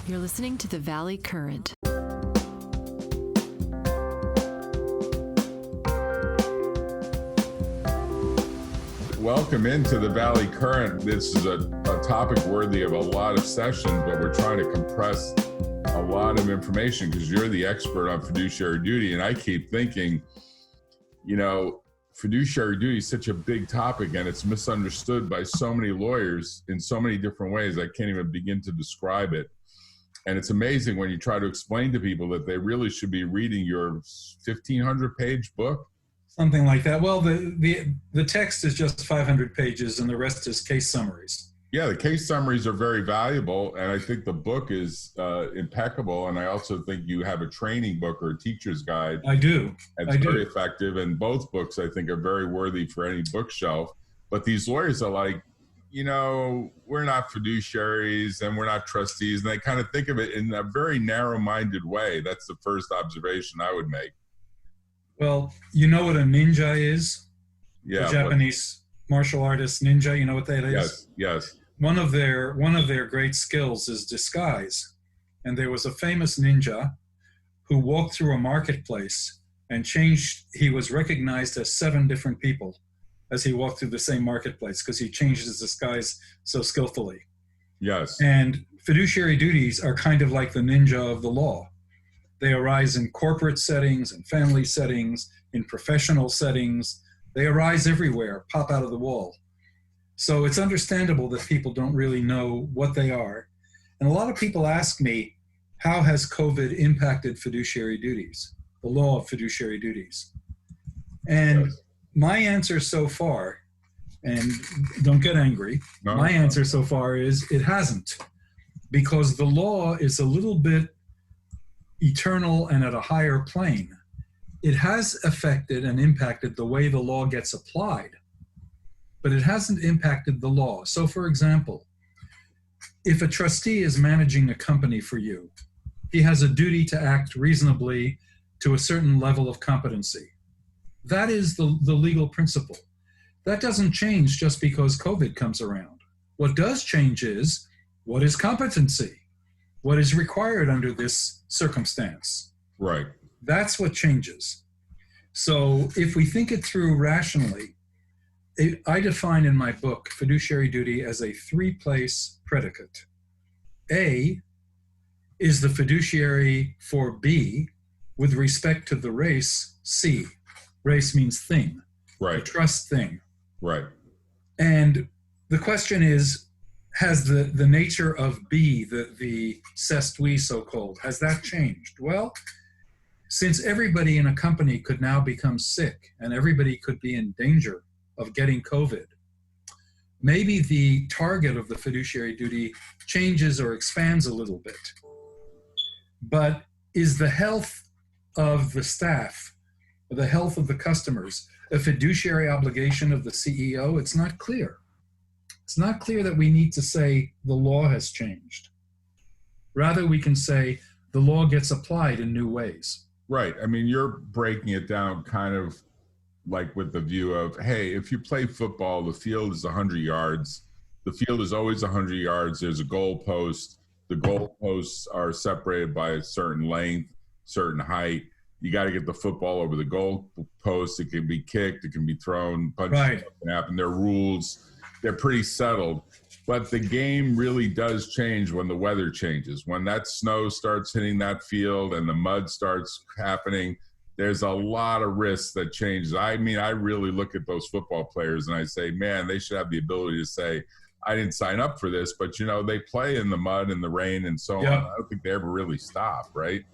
You're listening to the Valley Current. Welcome into the Valley Current. This is a topic worthy of a lot of sessions, but we're trying to compress a lot of information because you're the expert on fiduciary duty. And I keep thinking, fiduciary duty is such a big topic and it's misunderstood by so many lawyers in so many different ways. I can't even begin to describe it. And it's amazing when you try to explain to people that they really should be reading your 1,500-page book. Something like that. Well, the text is just 500 pages and the rest is case summaries. Yeah, the case summaries are very valuable, and I think the book is impeccable, and I also think you have a training book or a teacher's guide. I do. It's very effective, and both books, I think, are very worthy for any bookshelf. But these lawyers are like, we're not fiduciaries and we're not trustees, and they kind of think of it in a very narrow-minded way. That's the first observation I would make. Well, you know what a ninja is? Yeah. The Japanese martial artist ninja, you know what that is? Yes. One of their great skills is disguise. And there was a famous ninja who walked through a marketplace and he was recognized as 7 different people as he walked through the same marketplace because he changed his disguise so skillfully. Yes. And fiduciary duties are kind of like the ninja of the law. They arise in corporate settings, in family settings, in professional settings. They arise everywhere, pop out of the wall. So it's understandable that people don't really know what they are. And a lot of people ask me, how has COVID impacted fiduciary duties, the law of fiduciary duties? And my answer so far, and don't get angry, my answer so far is it hasn't, because the law is a little bit eternal and at a higher plane. It has affected and impacted the way the law gets applied, but it hasn't impacted the law. So for example, if a trustee is managing a company for you, he has a duty to act reasonably to a certain level of competency. That is the legal principle. That doesn't change just because COVID comes around. What does change is, what is competency? What is required under this circumstance? Right. That's what changes. So if we think it through rationally, I define in my book fiduciary duty as a 3-place predicate. A is the fiduciary for B with respect to the race C. Race means thing. Right. The trust thing. Right. And the question is, has the nature of B, the cestui so-called, has that changed? Well, since everybody in a company could now become sick and everybody could be in danger of getting COVID, maybe the target of the fiduciary duty changes or expands a little bit. But is the health of the staff, the health of the customers, a fiduciary obligation of the CEO? It's not clear. It's not clear that we need to say the law has changed. Rather, we can say the law gets applied in new ways. Right. I mean, you're breaking it down kind of like with the view of, hey, if you play football, the field is 100 yards. The field is always 100 yards. There's a goal post. The goal posts are separated by a certain length, certain height. You got to get the football over the goal post. It can be kicked. It can be thrown. Punches can happen. There are rules. They're pretty settled. But the game really does change when the weather changes. When that snow starts hitting that field and the mud starts happening, there's a lot of risks that changes. I mean, I really look at those football players and I say, man, they should have the ability to say, I didn't sign up for this, but, they play in the mud and the rain and so on. I don't think they ever really stop, right?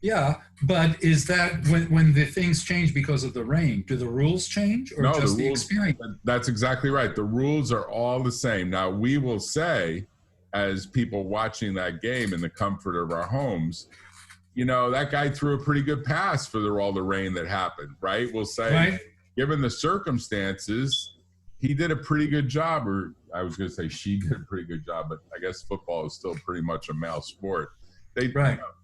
Yeah, but is that when the things change because of the rain, do the rules change or just the experience? That's exactly right. The rules are all the same. Now, we will say, as people watching that game in the comfort of our homes, that guy threw a pretty good pass for all the rain that happened, right? We'll say, given the circumstances, he did a pretty good job, or I was going to say she did a pretty good job, but I guess football is still pretty much a male sport.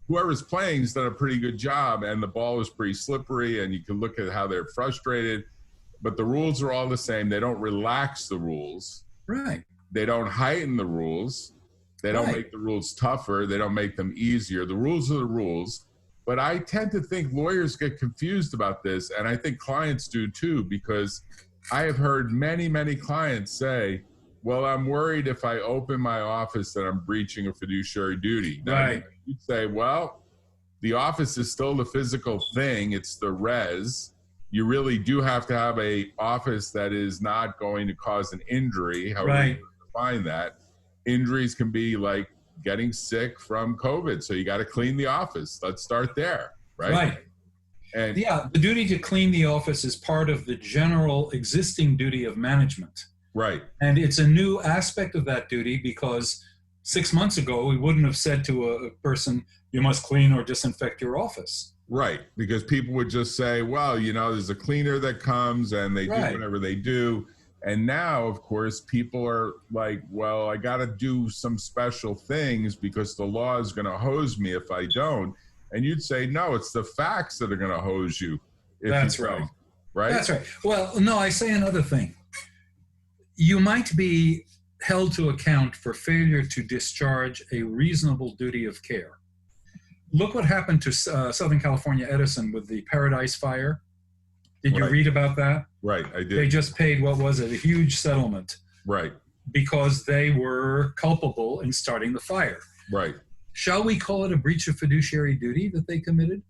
Whoever's playing has done a pretty good job, and the ball is pretty slippery, and you can look at how they're frustrated, but the rules are all the same. They don't relax the rules. Right. They don't heighten the rules. They don't make the rules tougher. They don't make them easier. The rules are the rules. But I tend to think lawyers get confused about this, and I think clients do too, because I have heard many, many clients say, well, I'm worried if I open my office that I'm breaching a fiduciary duty. Now, Right. you'd say, well, the office is still the physical thing. It's the res. You really do have to have a office that is not going to cause an injury. However you define that. Injuries can be like getting sick from COVID. So you got to clean the office. Let's start there, right? Right. And yeah, the duty to clean the office is part of the general existing duty of management. Right. And it's a new aspect of that duty because 6 months ago, we wouldn't have said to a person, you must clean or disinfect your office. Right. Because people would just say, well, there's a cleaner that comes and they do whatever they do. And now, of course, people are like, well, I got to do some special things because the law is going to hose me if I don't. And you'd say, no, it's the facts that are going to hose you. That's right. Right? That's right. Well, no, I say another thing. You might be held to account for failure to discharge a reasonable duty of care. Look what happened to Southern California Edison with the Paradise Fire. Did you read about that? Right, I did. They just paid, what was it, a huge settlement. Right. Because they were culpable in starting the fire. Right. Shall we call it a breach of fiduciary duty that they committed?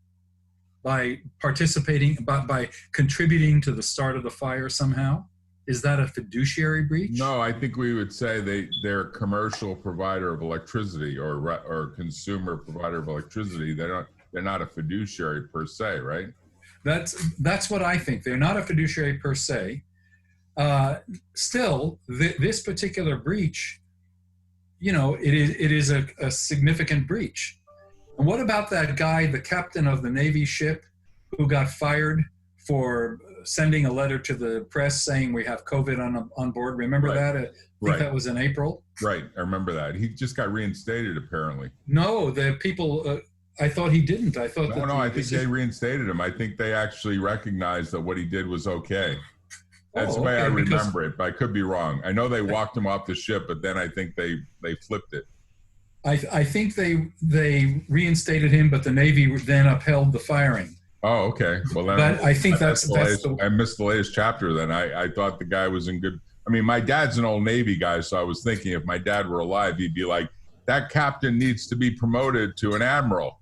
By participating, by contributing to the start of the fire somehow? Is that a fiduciary breach? No, I think we would say they're a commercial provider of electricity or consumer provider of electricity. They're not a fiduciary per se, right? That's what I think. They're not a fiduciary per se. Still, this particular breach, it is a significant breach. And what about that guy, the captain of the Navy ship, who got fired for sending a letter to the press saying we have COVID on board? Remember that? I think that was in April. Right, I remember that. He just got reinstated, apparently. No, the people... I thought he didn't. I thought I think they reinstated him. I think they actually recognized that what he did was okay. That's the way I remember it, but I could be wrong. I know they walked him off the ship, but then I think they flipped it. I think they reinstated him, but the Navy then upheld the firing. Oh, okay. Well, then but I think I missed the latest chapter. Then I thought the guy was in good. I mean, my dad's an old Navy guy, so I was thinking if my dad were alive, he'd be like, that captain needs to be promoted to an admiral.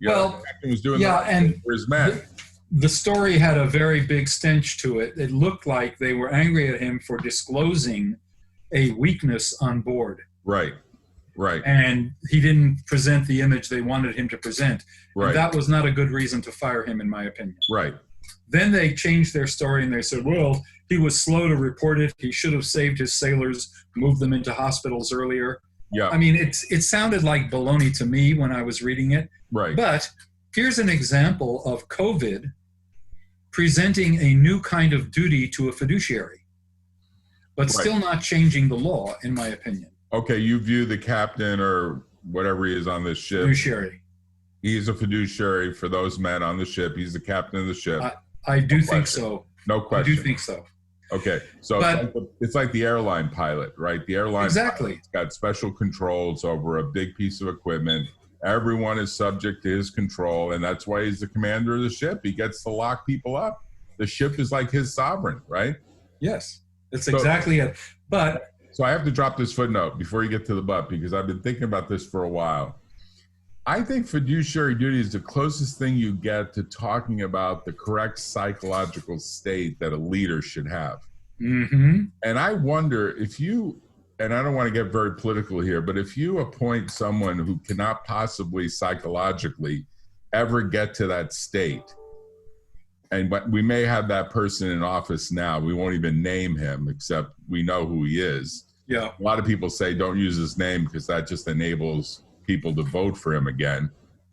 Well, he was doing and for his men. The story had a very big stench to it. It looked like they were angry at him for disclosing a weakness on board. Right. And he didn't present the image they wanted him to present. Right. And that was not a good reason to fire him, in my opinion. Right. Then they changed their story and they said, well, he was slow to report it. He should have saved his sailors, moved them into hospitals earlier. Yeah. I mean, it sounded like baloney to me when I was reading it. Right. But here's an example of COVID presenting a new kind of duty to a fiduciary, but still not changing the law, in my opinion. Okay, you view the captain or whatever he is on this ship. Fiduciary. He's a fiduciary for those men on the ship. He's the captain of the ship. I do think so. No question. I do think so. Okay, so it's like the airline pilot, right? The airline pilot's got special controls over a big piece of equipment. Everyone is subject to his control, and that's why he's the commander of the ship. He gets to lock people up. The ship is like his sovereign, right? Yes, that's exactly it. But so I have to drop this footnote before you get to the but, because I've been thinking about this for a while. I think fiduciary duty is the closest thing you get to talking about the correct psychological state that a leader should have. Mm-hmm. And I wonder if you, and I don't want to get very political here, but if you appoint someone who cannot possibly psychologically ever get to that state, and we may have that person in office now, we won't even name him, except we know who he is. Yeah. A lot of people say don't use his name because that just enables people to vote for him again.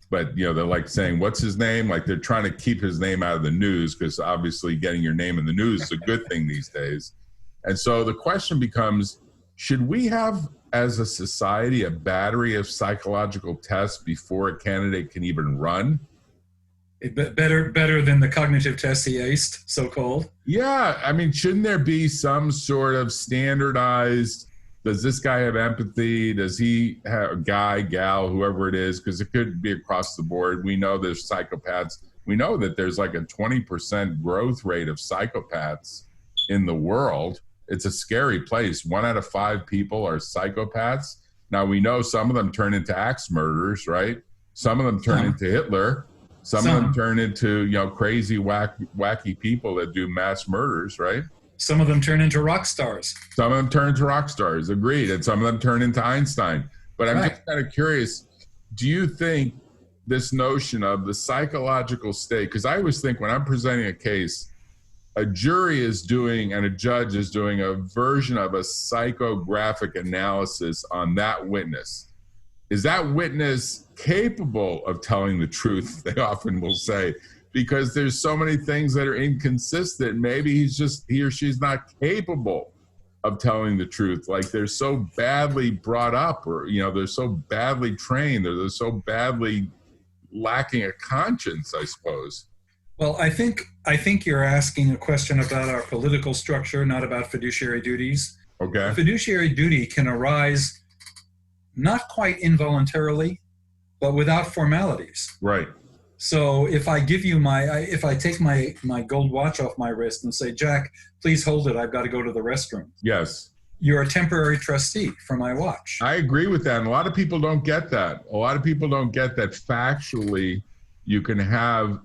But, they're like saying, what's his name? Like they're trying to keep his name out of the news because obviously getting your name in the news is a good thing these days. And so the question becomes, should we have, as a society, a battery of psychological tests before a candidate can even run? Better than the cognitive tests he aced, so-called? Yeah. I mean, shouldn't there be some sort of standardized does this guy have empathy? Does he have a guy, gal, whoever it is? Because it could be across the board. We know there's psychopaths. We know that there's like a 20% growth rate of psychopaths in the world. It's a scary place. 1 out of 5 people are psychopaths. Now, we know some of them turn into axe murderers, right? Some of them turn into Hitler. Some of them turn into, crazy, wacky people that do mass murders, right? Some of them turn into rock stars. Some of them turn into rock stars, agreed. And some of them turn into Einstein. But I'm just kind of curious, do you think this notion of the psychological state, because I always think when I'm presenting a case, a jury is doing and a judge is doing a version of a psychographic analysis on that witness. Is that witness capable of telling the truth? They often will say, because there's so many things that are inconsistent. Maybe he or she's not capable of telling the truth. Like they're so badly brought up, or, they're so badly trained, or they're so badly lacking a conscience, I suppose. Well, I think you're asking a question about our political structure, not about fiduciary duties. Okay. A fiduciary duty can arise not quite involuntarily, but without formalities. Right. So if I give you if I take my gold watch off my wrist and say, Jack, please hold it, I've got to go to the restroom. Yes. You're a temporary trustee for my watch. I agree with that. And a lot of people don't get that. A lot of people don't get that factually you can have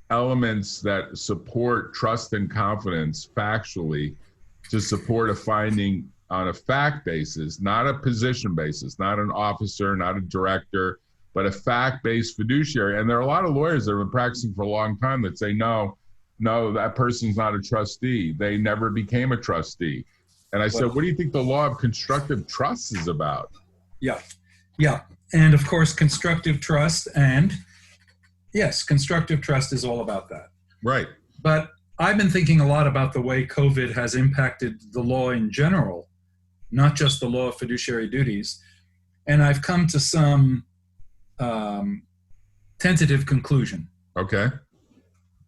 elements that support trust and confidence factually to support a finding on a fact basis, not a position basis, not an officer, not a director, but a fact-based fiduciary. And there are a lot of lawyers that have been practicing for a long time that say, no, that person's not a trustee. They never became a trustee. And I said, what do you think the law of constructive trust is about? Yeah. And of course, constructive trust constructive trust is all about that. Right. But I've been thinking a lot about the way COVID has impacted the law in general, not just the law of fiduciary duties. And I've come to some tentative conclusion. Okay.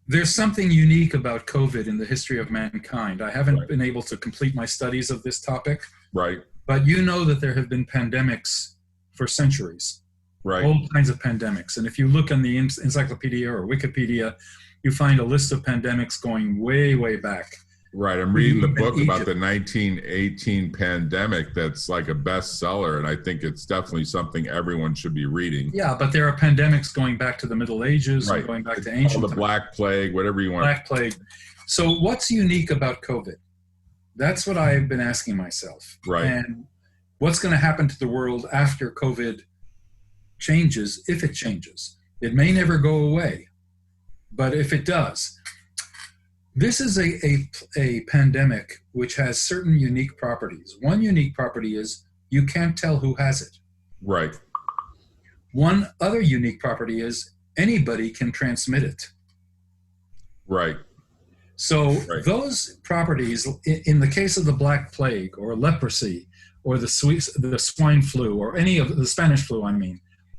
There's something unique about COVID in the history of mankind. I haven't been able to complete my studies of this topic. Right. But you know that there have been pandemics for centuries. Right. All kinds of pandemics. And if you look in the encyclopedia or Wikipedia, you find a list of pandemics going way, way back. Right. I'm reading the book about the 1918 pandemic that's like a bestseller, and I think it's definitely something everyone should be reading. Yeah, but there are pandemics going back to the Middle Ages, and going back to ancient times. The Black Plague, whatever you want. Black Plague. So what's unique about COVID? That's what I've been asking myself. Right. And what's going to happen to the world after COVID changes, if it changes? It may never go away, but if it does, this is a pandemic which has certain unique properties. One unique property is you can't tell who has it. Right. One other unique property is anybody can transmit it. Right. So those properties, in the case of the Black Plague or leprosy or the swine flu or any of the Spanish flu,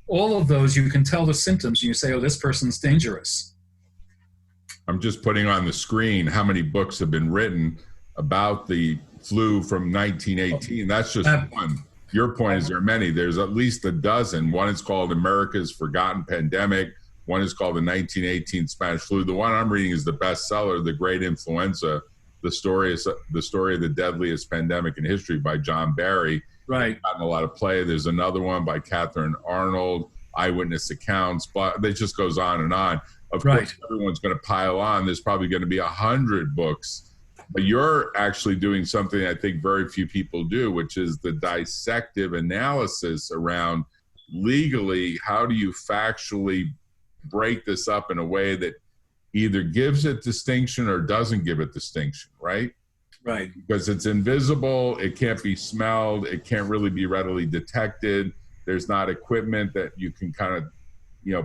all of those, you can tell the symptoms and you say, oh, this person's dangerous. I'm just putting on the screen how many books have been written about the flu from 1918. That's just one. Your point is there are many. There's at least a dozen. One is called America's Forgotten Pandemic. One is called the 1918 Spanish flu. The one I'm reading is the bestseller, The Great Influenza, the story of the deadliest pandemic in history by John Barry. Right. It's gotten a lot of play. There's another one by Catherine Arnold, Eyewitness Accounts. But it just goes on and on. Of course, everyone's going to pile on. There's probably going to be 100 books. But you're actually doing something I think very few people do, which is the dissective analysis around legally, how do you factually break this up in a way that either gives it distinction or doesn't give it distinction, right? Right. Because it's invisible, it can't be smelled, it can't really be readily detected. There's not equipment that you can kind of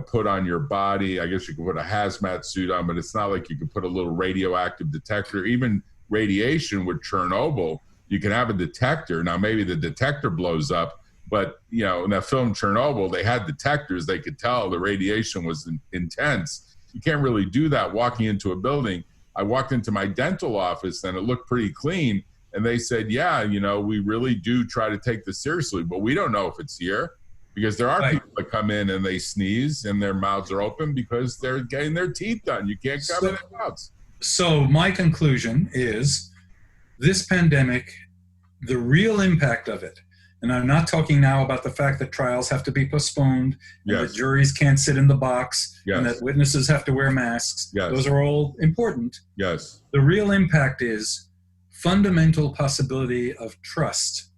put on your body. I guess you could put a hazmat suit on, but it's not like you could put a little radioactive detector. Even radiation with Chernobyl, you can have a detector. Now, maybe the detector blows up, but, in that film Chernobyl, they had detectors. They could tell the radiation was intense. You can't really do that walking into a building. I walked into my dental office and it looked pretty clean. And they said, yeah, we really do try to take this seriously, but we don't know if it's here because there are people that come in and they sneeze and their mouths are open because they're getting their teeth done. You can't cover their mouths. So my conclusion is this pandemic, the real impact of it, and I'm not talking now about the fact that trials have to be postponed, and that juries can't sit in the box, and that witnesses have to wear masks. Those are all important. Yes. The real impact is fundamental possibility of trust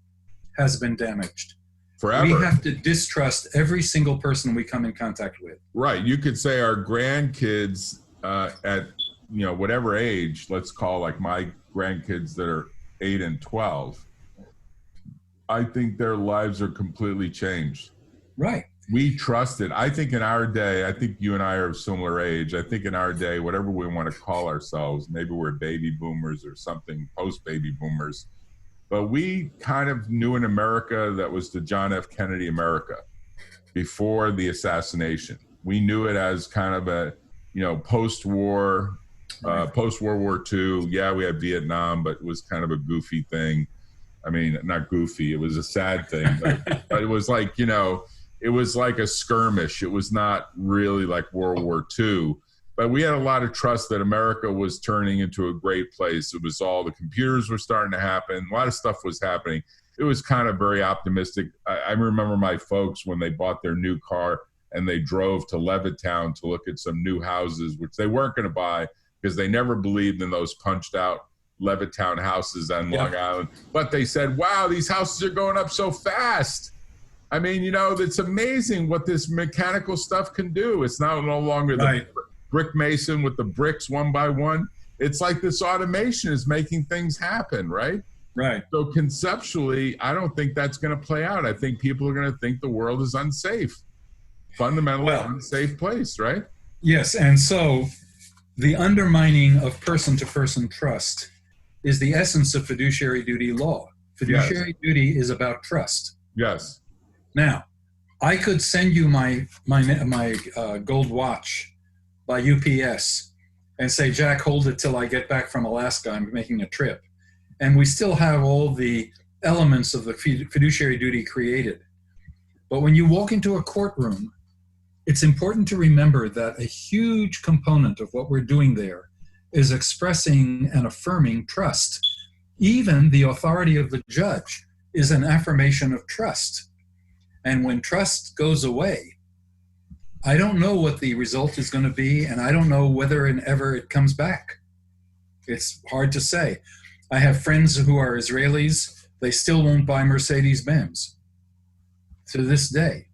has been damaged. Forever. We have to distrust every single person we come in contact with. Right. You could say our grandkids at whatever age, let's call like my grandkids that are 8 and 12, I think their lives are completely changed. Right. We trust it. I think in our day, I think you and I are of similar age. I think in our day, whatever we want to call ourselves, maybe we're baby boomers or something, post-baby boomers, but we kind of knew an America that was the John F. Kennedy America before the assassination. We knew it as kind of a, post-war, post-World War II. Yeah, we had Vietnam, but it was kind of a goofy thing. I mean, not goofy. It was a sad thing, but it was like, it was like a skirmish. It was not really like World War II, but we had a lot of trust that America was turning into a great place. It was all the computers were starting to happen. A lot of stuff was happening. It was kind of very optimistic. I remember my folks when they bought their new car and they drove to Levittown to look at some new houses, which they weren't going to buy because they never believed in those punched out Levittown houses on Long Island. But they said, wow, these houses are going up so fast. I mean, it's amazing what this mechanical stuff can do. It's now no longer the brick mason with the bricks one by one. It's like this automation is making things happen, right? Right. So conceptually, I don't think that's going to play out. I think people are going to think the world is unsafe, fundamentally unsafe place, right? Yes, and so the undermining of person-to-person trust is the essence of fiduciary duty law. Fiduciary duty is about trust. Yes. Now, I could send you my gold watch by UPS and say, Jack, hold it till I get back from Alaska. I'm making a trip. And we still have all the elements of the fiduciary duty created. But when you walk into a courtroom, it's important to remember that a huge component of what we're doing there is expressing and affirming trust. Even the authority of the judge is an affirmation of trust. And when trust goes away, I don't know what the result is going to be, and I don't know whether and ever it comes back. It's hard to say. I have friends who are Israelis. They still won't buy Mercedes-Benz to this day.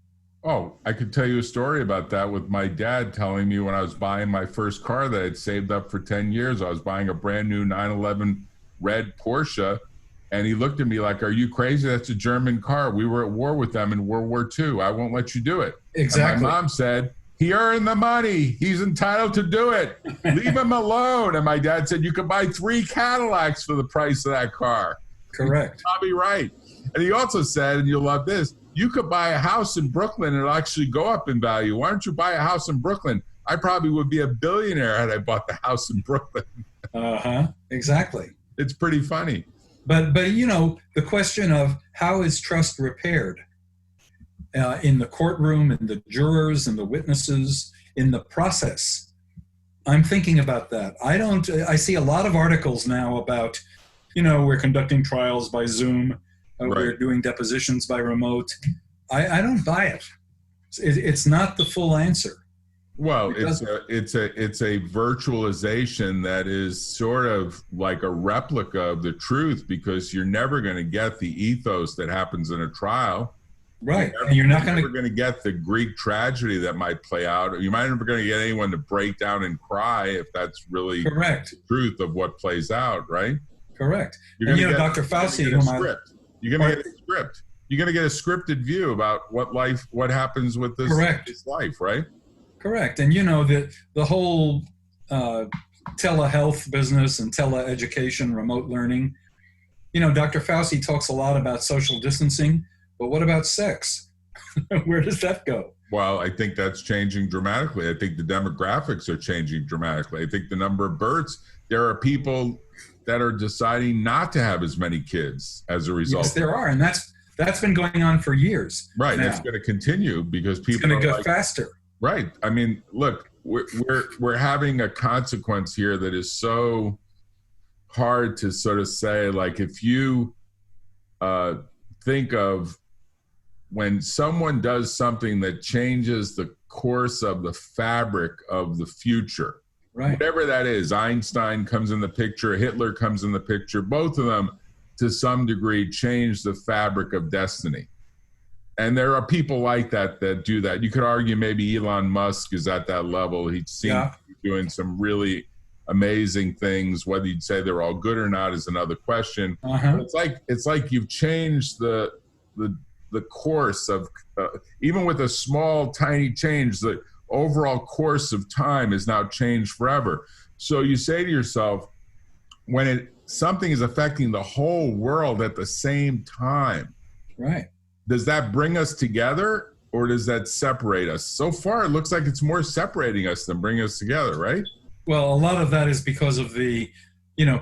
Oh, I could tell you a story about that with my dad telling me when I was buying my first car that I'd saved up for 10 years. I was buying a brand new 911 red Porsche. And he looked at me like, are you crazy? That's a German car. We were at war with them in World War II. I won't let you do it. Exactly. And my mom said, he earned the money. He's entitled to do it. Leave him alone. And my dad said, you could buy 3 Cadillacs for the price of that car. Correct. He's probably right. And he also said, and you'll love this, you could buy a house in Brooklyn and it'll actually go up in value. Why don't you buy a house in Brooklyn? I probably would be a billionaire had I bought the house in Brooklyn. Exactly. It's pretty funny. But the question of how is trust repaired in the courtroom, in the jurors, in the witnesses, in the process, I'm thinking about that. I see a lot of articles now about, we're conducting trials by Zoom, we're doing depositions by remote. I don't buy it. It's not the full answer. Well, it's a virtualization that is sort of like a replica of the truth because you're never going to get the ethos that happens in a trial. Right. You're never going to get the Greek tragedy that might play out. You're never going to get anyone to break down and cry if that's really correct. The truth of what plays out, right? Correct. You're going to get Dr. Fauci, you're going to get a script. You're going to get a scripted view about what happens with this life, right? Correct. And the whole telehealth business and teleeducation, remote learning, Dr. Fauci talks a lot about social distancing, but what about sex? Where does that go? Well, I think that's changing dramatically. I think the demographics are changing dramatically. I think the number of births, there are people that are deciding not to have as many kids as a result. Yes, there are, and that's been going on for years. Right, now. it's going to continue because people it's going to are go faster. Right. I mean, look, we're having a consequence here that is so hard to sort of say. Like, if you think of when someone does something that changes the course of the fabric of the future, right, whatever that is, Einstein comes in the picture, Hitler comes in the picture, both of them to some degree change the fabric of destiny. And there are people like that do that. You could argue maybe Elon Musk is at that level. He seems to be doing some really amazing things. Whether you'd say they're all good or not is another question. But it's like you've changed the course of even with a small, tiny change, the overall course of time is now changed forever. So you say to yourself, when something is affecting the whole world at the same time, right? Does that bring us together or does that separate us? So far, it looks like it's more separating us than bringing us together, right? Well, a lot of that is because of the,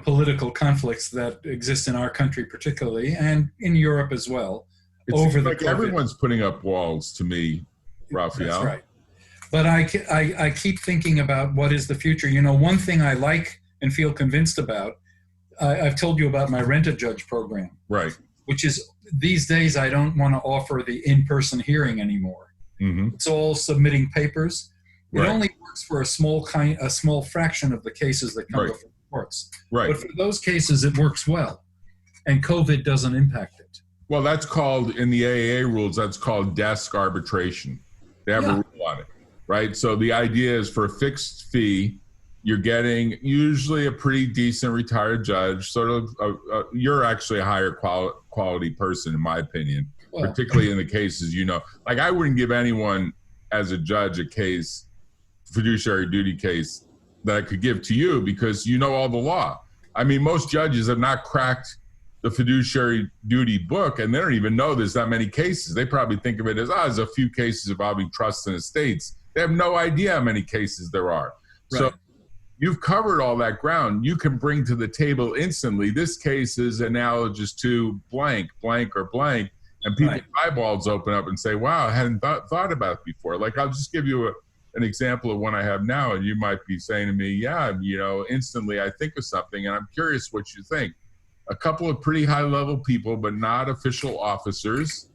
political conflicts that exist in our country particularly, and in Europe as well. It seems like everyone's putting up walls to me, Rafael. That's right. But I keep thinking about what is the future. One thing I like and feel convinced about, I've told you about my Rent-A-Judge program. Right. Which is, these days, I don't want to offer the in-person hearing anymore. Mm-hmm. It's all submitting papers. Right. It only works for a small fraction of the cases that come before courts. Right. But for those cases, it works well, and COVID doesn't impact it. Well, that's called, in the AAA rules, that's called desk arbitration. They have a rule on it, right? So the idea is for a fixed fee, you're getting usually a pretty decent retired judge, sort of, you're actually a higher quality person, in my opinion, particularly in the cases, like I wouldn't give anyone as a judge a case, fiduciary duty case, that I could give to you because you know all the law. I mean, most judges have not cracked the fiduciary duty book and they don't even know there's that many cases. They probably think of it as, there's a few cases involving trusts and estates. They have no idea how many cases there are. Right. So you've covered all that ground. You can bring to the table instantly, this case is analogous to blank, or blank, and people's eyeballs open up and say, wow, I hadn't thought about it before. Like, I'll just give you an example of one I have now, and you might be saying to me, instantly I think of something, and I'm curious what you think. A couple of pretty high-level people, but not official officers,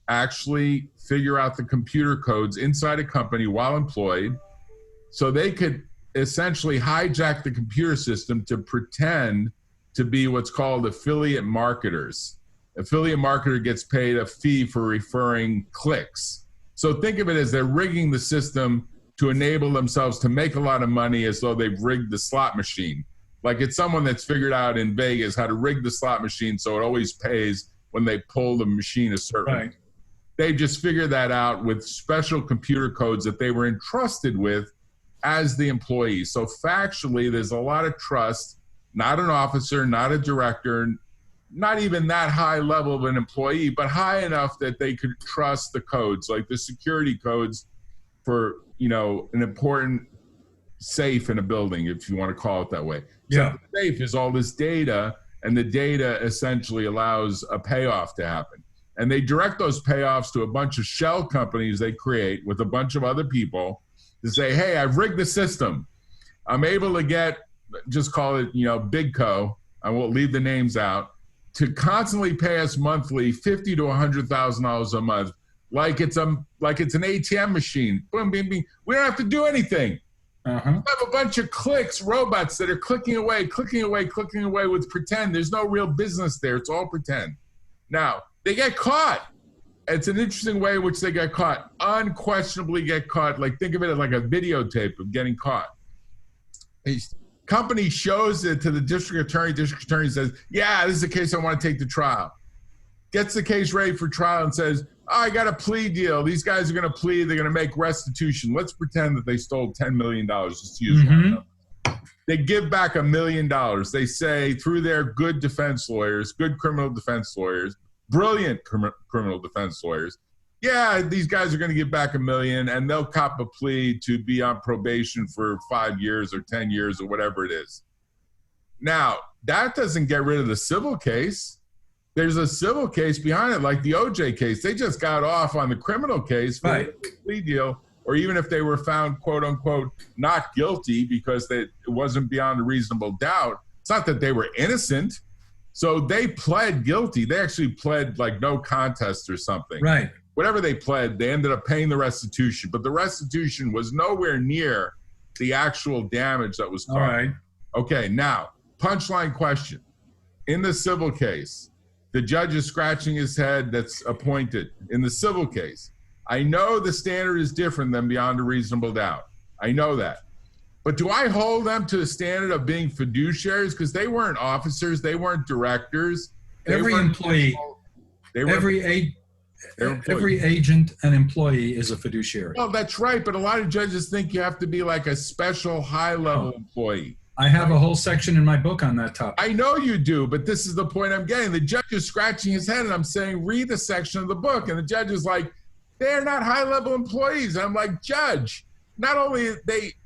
actually figure out the computer codes inside a company while employed, so they could essentially hijack the computer system to pretend to be what's called affiliate marketers. Affiliate marketer gets paid a fee for referring clicks. So think of it as they're rigging the system to enable themselves to make a lot of money as though they've rigged the slot machine. Like it's someone that's figured out in Vegas how to rig the slot machine so it always pays when they pull the machine a certain way. They just figured that out with special computer codes that they were entrusted with as the employee. So factually, there's a lot of trust, not an officer, not a director, not even that high level of an employee, but high enough that they could trust the codes, like the security codes for, an important safe in a building, if you want to call it that way. Yeah. So the safe is all this data, and the data essentially allows a payoff to happen. And they direct those payoffs to a bunch of shell companies they create with a bunch of other people to say, hey, I've rigged the system. I'm able to get, just call it, Big Co. I won't leave the names out, to constantly pay us monthly $50,000 to $100,000 a month, like it's an ATM machine. Boom, bing, bing. We don't have to do anything. Uh-huh. We have a bunch of clicks, robots that are clicking away with pretend. There's no real business there. It's all pretend. Now, they get caught. It's an interesting way in which they get caught. Unquestionably get caught. Like, think of it like a videotape of getting caught. A company shows it to the district attorney. District attorney says, yeah, this is a case I want to take to trial. Gets the case ready for trial and says, I got a plea deal. These guys are going to plead. They're going to make restitution. Let's pretend that they stole $10 million, just to use one number. They give back $1 million. They say, through their good defense lawyers, good criminal defense lawyers, brilliant criminal defense lawyers, yeah, these guys are going to give back $1 million, and they'll cop a plea to be on probation for 5 years or 10 years or whatever it is. Now, that doesn't get rid of the civil case. There's a civil case behind it, like the OJ case. They just got off on the criminal case for a plea deal, or even if they were found, quote unquote, not guilty because it wasn't beyond a reasonable doubt. It's not that they were innocent. So they pled guilty. They actually pled like no contest or something. Right. Whatever they pled, they ended up paying the restitution. But the restitution was nowhere near the actual damage that was caused. All right. Okay, now, punchline question. In the civil case, the judge is scratching his head that's appointed. In the civil case, I know the standard is different than beyond a reasonable doubt. I know that. But do I hold them to the standard of being fiduciaries? Because they weren't officers. They weren't directors. Every employee, every agent and employee is a fiduciary. Well, that's right. But a lot of judges think you have to be like a special high-level employee. I have a whole section in my book on that topic. I know you do, but this is the point I'm getting. The judge is scratching his head, and I'm saying, read the section of the book. And the judge is like, they're not high-level employees. And I'm like, Judge, not only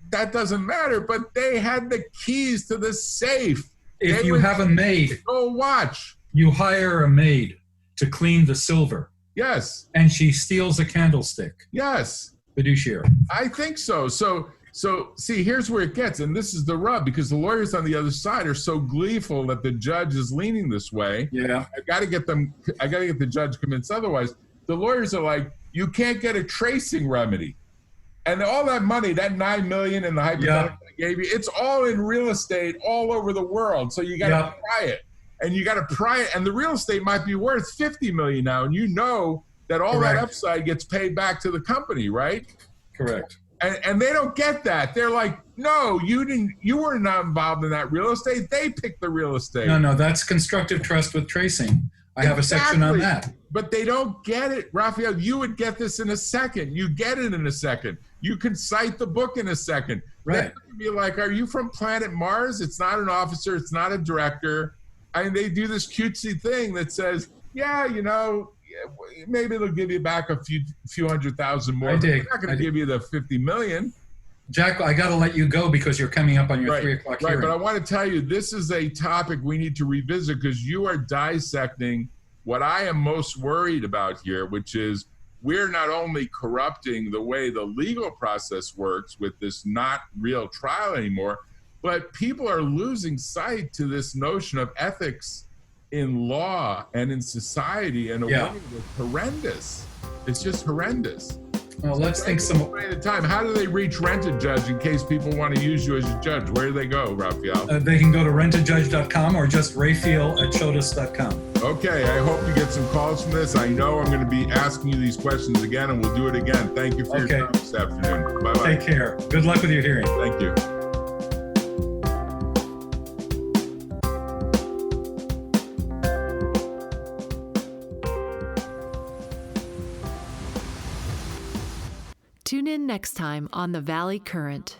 that doesn't matter, but they had the keys to the safe. If you have a maid, go watch. You hire a maid to clean the silver. Yes. And she steals a candlestick. Yes. Fiduciary. I think so. So see, here's where it gets, and this is the rub, because the lawyers on the other side are so gleeful that the judge is leaning this way. Yeah. I got to get the judge convinced otherwise. The lawyers are like, you can't get a tracing remedy. And all that money, that $9 million in the hypothetical I gave you, it's all in real estate all over the world. So you got to pry it. And you got to pry it. And the real estate might be worth $50 million now. And you know that all that upside gets paid back to the company, right? Correct. And they don't get that. They're like, no, you were not involved in that real estate. They picked the real estate. No, that's constructive trust with tracing. I have a section on that. But they don't get it. Rafael, you would get this in a second. You get it in a second. You can cite the book in a second. Right. They'd be like, are you from planet Mars? It's not an officer. It's not a director. I mean, they do this cutesy thing that says, yeah, you know, maybe they'll give you back a few $100,000 more. They're not going to give you the $50 million. Jack, I got to let you go because you're coming up on your 3 o'clock hearing. Right, but I want to tell you, this is a topic we need to revisit because you are dissecting what I am most worried about here, which is we're not only corrupting the way the legal process works with this not real trial anymore, but people are losing sight to this notion of ethics in law and in society in a way that's horrendous. It's just horrendous. Well, let's think some more. At a time. How do they reach Rent-A-Judge in case people want to use you as a judge? Where do they go, Rafael? They can go to rentadjudge.com or just rafael@chodos.com. Okay, I hope you get some calls from this. I know I'm going to be asking you these questions again, and we'll do it again. Thank you for your time this afternoon. Bye-bye. Take care. Good luck with your hearing. Thank you. Tune in next time on The Valley Current.